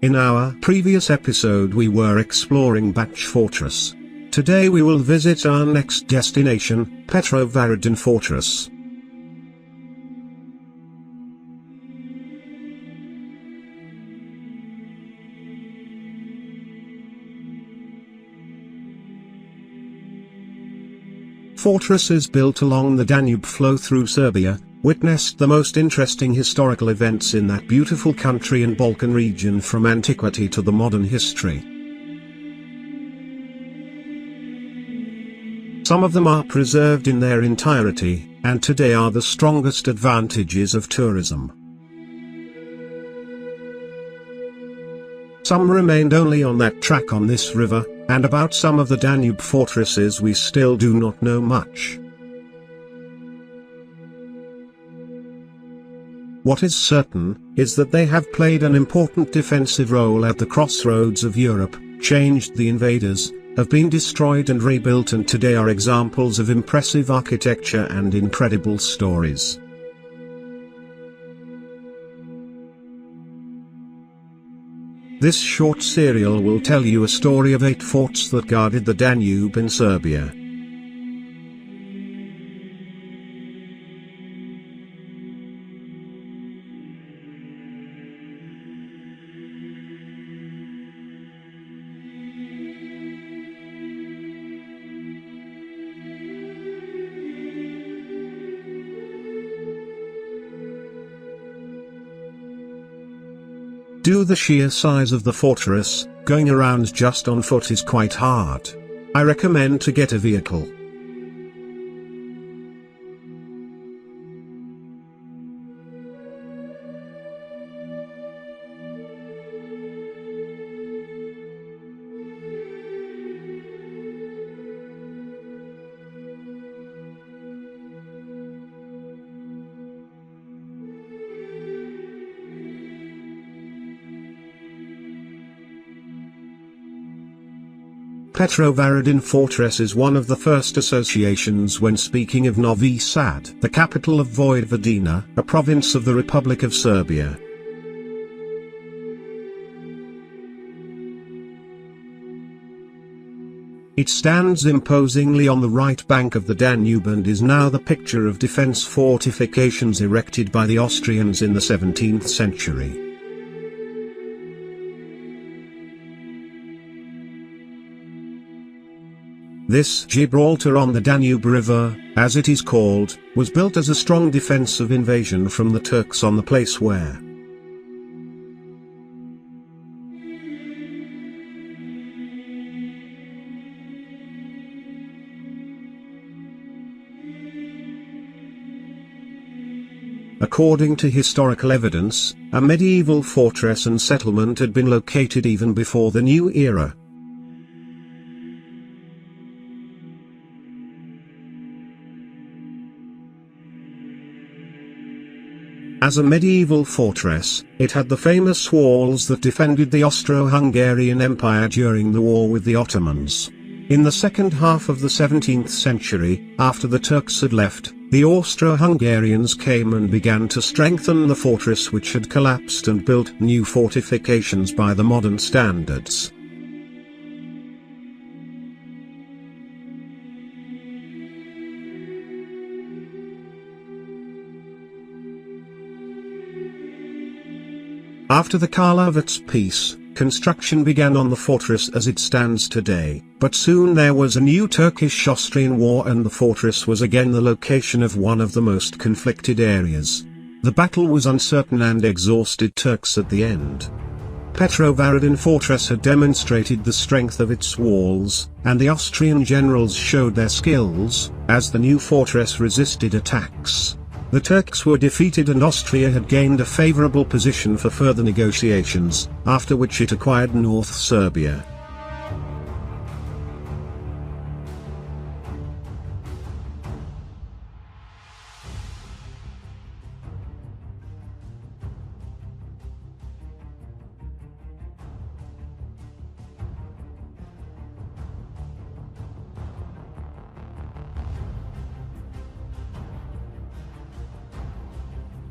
In our previous episode we were exploring Bač Fortress. Today we will visit our next destination, Petrovaradin Fortress. Fortresses built along the Danube flow through Serbia, witnessed the most interesting historical events in that beautiful country and Balkan region from antiquity to the modern history. Some of them are preserved in their entirety, and today are the strongest advantages of tourism. Some remained only on that track on this river, and about some of the Danube fortresses we still do not know much. What is certain, is that they have played an important defensive role at the crossroads of Europe, changed the invaders, have been destroyed and rebuilt, and today are examples of impressive architecture and incredible stories. This short serial will tell you a story of 8 forts that guarded the Danube in Serbia. Due to the sheer size of the fortress, going around just on foot is quite hard. I recommend to get a vehicle. Petrovaradin Fortress is one of the first associations when speaking of Novi Sad, the capital of Vojvodina, a province of the Republic of Serbia. It stands imposingly on the right bank of the Danube and is now the picture of defense fortifications erected by the Austrians in the 17th century. This Gibraltar on the Danube River, as it is called, was built as a strong defense of invasion from the Turks on the place where according to historical evidence, a medieval fortress and settlement had been located even before the new era. As a medieval fortress, it had the famous walls that defended the Austro-Hungarian Empire during the war with the Ottomans. In the second half of the 17th century, after the Turks had left, the Austro-Hungarians came and began to strengthen the fortress, which had collapsed, and built new fortifications by the modern standards. After the Karlovac peace, construction began on the fortress as it stands today, but soon there was a new Turkish-Austrian war and the fortress was again the location of one of the most conflicted areas. The battle was uncertain and exhausted Turks at the end. Petrovaradin fortress had demonstrated the strength of its walls, and the Austrian generals showed their skills, as the new fortress resisted attacks. The Turks were defeated and Austria had gained a favorable position for further negotiations, after which it acquired North Serbia.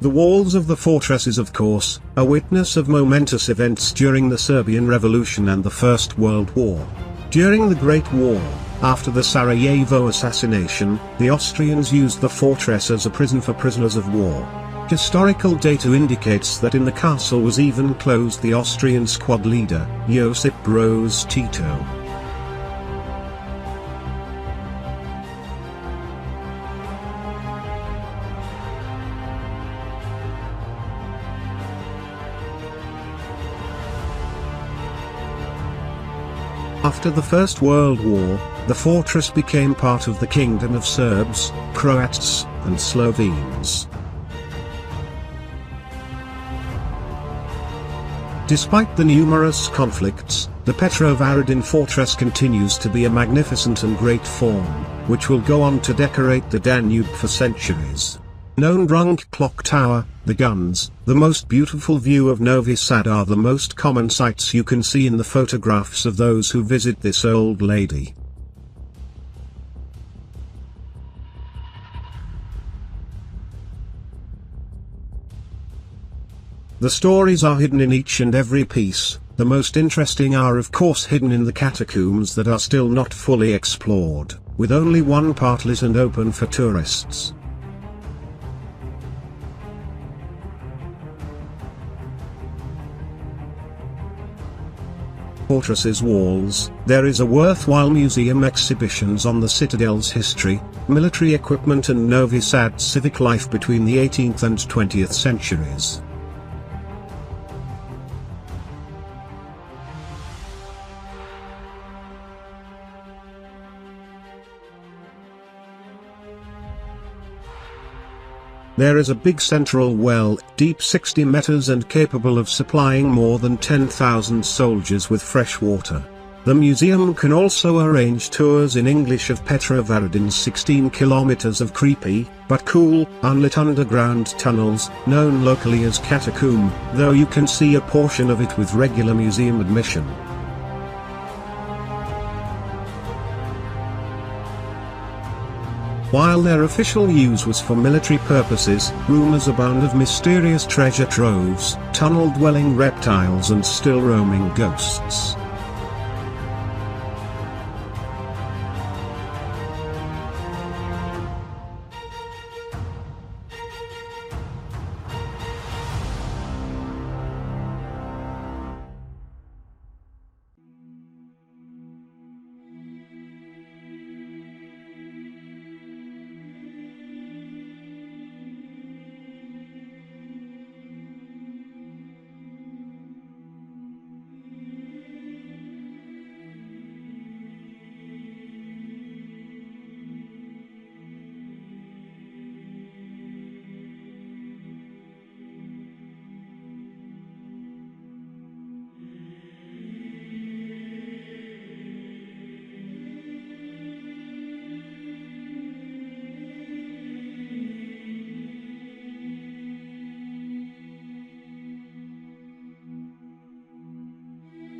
The walls of the fortress is of course, a witness of momentous events during the Serbian Revolution and the First World War. During the Great War, after the Sarajevo assassination, the Austrians used the fortress as a prison for prisoners of war. Historical data indicates that in the castle was even closed the Austrian squad leader, Josip Broz Tito. After the First World War, the fortress became part of the Kingdom of Serbs, Croats, and Slovenes. Despite the numerous conflicts, the Petrovaradin fortress continues to be a magnificent and great form, which will go on to decorate the Danube for centuries. Known drunk clock tower, the guns, the most beautiful view of Novi Sad are the most common sights you can see in the photographs of those who visit this old lady. The stories are hidden in each and every piece. The most interesting are of course hidden in the catacombs that are still not fully explored, with only one part lit and open for tourists. Fortress's walls, there is a worthwhile museum exhibitions on the citadel's history, military equipment and Novi Sad's civic life between the 18th and 20th centuries. There is a big central well, deep 60 meters and capable of supplying more than 10,000 soldiers with fresh water. The museum can also arrange tours in English of Petrovaradin's 16 kilometers of creepy, but cool, unlit underground tunnels, known locally as catacomb, though you can see a portion of it with regular museum admission. While their official use was for military purposes, rumors abound of mysterious treasure troves, tunnel-dwelling reptiles and still roaming ghosts.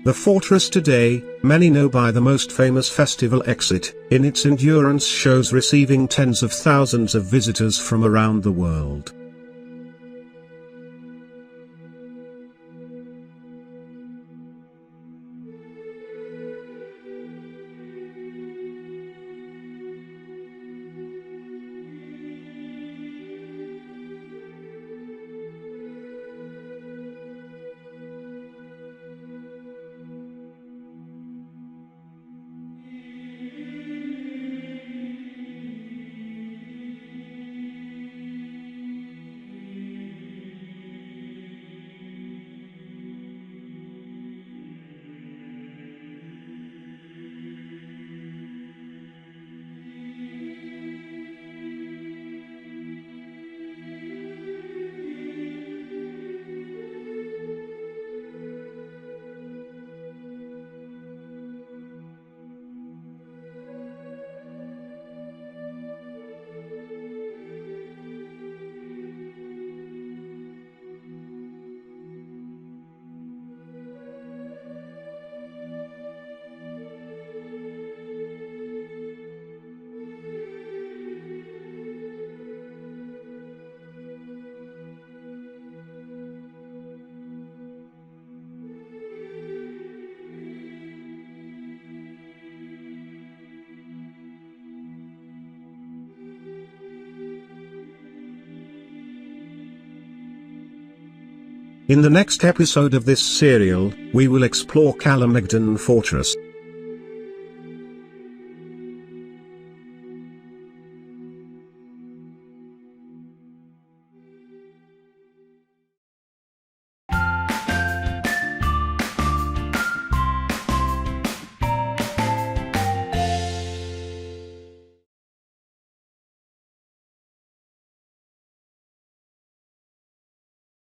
The fortress today, many know by the most famous festival exit, in its endurance shows receiving tens of thousands of visitors from around the world. In the next episode of this serial, we will explore Kalemegdan Fortress.